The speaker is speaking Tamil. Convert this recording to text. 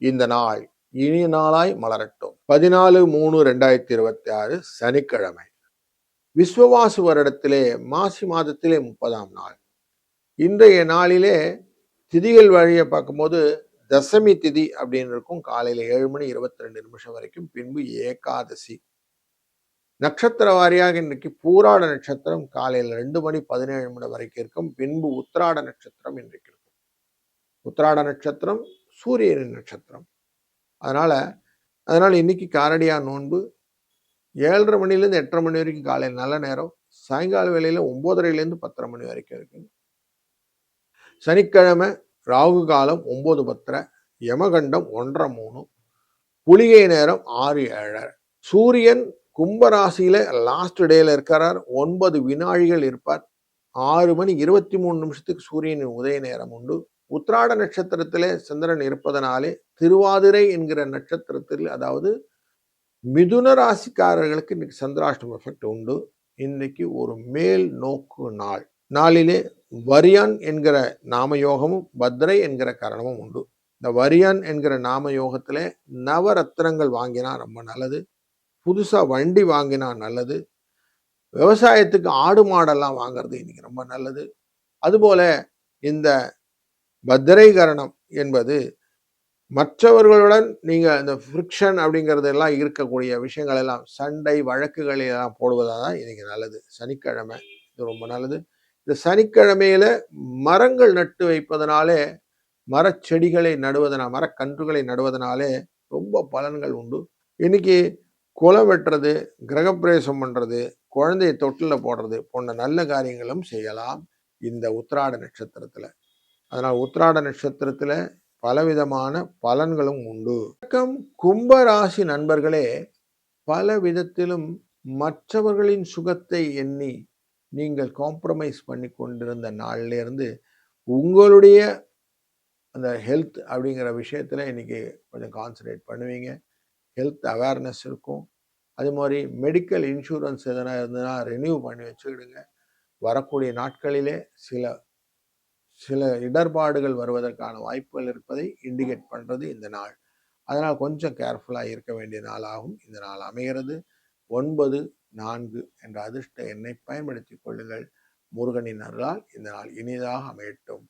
இந்த நாள் இனிய நாளாய் மலரட்டும். 14/3/2026 சனிக்கிழமை. விஸ்வவாசு வருடத்திலே மாசி மாதத்திலே 30ஆம் நாள். இன்றைய நாளிலே திதிகள் வழியை பார்க்கும்போது தசமி திதி அப்படின்னு இருக்கும். காலையில 7:22 வரைக்கும். பின்பு ஏகாதசி. நட்சத்திர வாரியாக இன்றைக்கு பூராட நட்சத்திரம் காலையில் 2:17 வரைக்கும் இருக்கும். பின்பு உத்திராட நட்சத்திரம் இன்றைக்கு இருக்கும். உத்திராட நட்சத்திரம் சூரியனின் நட்சத்திரம். அதனால இன்னைக்கு காரடியா நோன்பு 7:30 மணிலேருந்து 8:30 மணி வரைக்கும் காலையில் நல்ல நேரம். சாயங்கால வேளையில 9:30லேருந்து 10:30 மணி வரைக்கும் இருக்கு. சனிக்கிழமை ராகு காலம் 9:10, யமகண்டம் 1:30, புலிகை நேரம் 6:07. சூரியன் கும்பராசியில லாஸ்ட் டேல இருக்கிறார். 9 வினாழிகள் இருப்பார். 6:23 சூரியனின் உதய நேரம் உண்டு. உத்திராட நட்சத்திரத்திலே சந்திரன் இருப்பதனாலே திருவாதிரை என்கிற நட்சத்திரத்தில், அதாவது மிதுன ராசிக்காரர்களுக்கு இன்னைக்கு சந்திராஷ்டம எஃபெக்ட் உண்டு. இன்னைக்கு ஒரு மேல் நோக்கு நாள். நாளிலே வரியான் என்கிற நாம யோகமும் பத்ரை என்கிற கரணமும் உண்டு. இந்த வரியான் என்கிற நாம யோகத்திலே நவரத்னங்கள் வாங்கினா ரொம்ப நல்லது. புதுசா வண்டி வாங்கினா நல்லது. விவசாயத்துக்கு ஆடு மாடெல்லாம் வாங்குறது இன்னைக்கு ரொம்ப நல்லது. அதுபோல இந்த பத்ரை கரணம் என்பது மற்றவர்களுடன் நீங்க இந்த ஃப்ரிக்ஷன் அப்படிங்கிறது எல்லாம் இருக்கக்கூடிய விஷயங்கள் எல்லாம், சண்டை வழக்குகள் எல்லாம் போடுவதாதான் இன்னைக்கு நல்லது. சனிக்கிழமை இது ரொம்ப நல்லது. இந்த சனிக்கிழமையில மரங்கள் நட்டு வைப்பதனாலே, மரச்செடிகளை நடுவதனால், மரக்கன்றுகளை நடுவதனாலே ரொம்ப பலன்கள் உண்டு. இன்னைக்கு குளம் வெட்டுறது, கிரகப்பிரவேசம் பண்றது, குழந்தையை தொட்டில போடுறது போன்ற நல்ல காரியங்களும் செய்யலாம் இந்த உத்திராட நட்சத்திரத்துல. அதனால் உத்திராட நட்சத்திரத்துல பலவிதமான பலன்களும் உண்டு. கும்பராசி நண்பர்களே, பல விதத்திலும் மற்றவர்களின் சுகத்தை எண்ணி நீங்கள் காம்ப்ரமைஸ் பண்ணி கொண்டிருந்த நாள்ல இருந்து உங்களுடைய அந்த ஹெல்த் அப்படிங்கிற விஷயத்துல இன்னைக்கு கொஞ்சம் கான்சன்ட்ரேட் பண்ணுவீங்க. ஹெல்த் அவேர்னஸ் இருக்கும். அது மாதிரி மெடிக்கல் இன்சூரன்ஸ் எதனா இருந்ததுன்னா ரெனியூ பண்ணி வச்சுக்கிடுங்க. வரக்கூடிய நாட்களிலே சில இடர்பாடுகள் வருவதற்கான வாய்ப்புகள் இருப்பதை இண்டிகேட் பண்ணுறது இந்த நாள். அதனால் கொஞ்சம் கேர்ஃபுல்லாக இருக்க வேண்டிய நாளாகவும் இந்த நாள் அமைகிறது. 9-4 என்ற அதிர்ஷ்ட எண்ணை பயன்படுத்திக் கொள்ளுங்கள். முருகனின் அருளால் இந்த நாள் இனிதாக அமையட்டும்.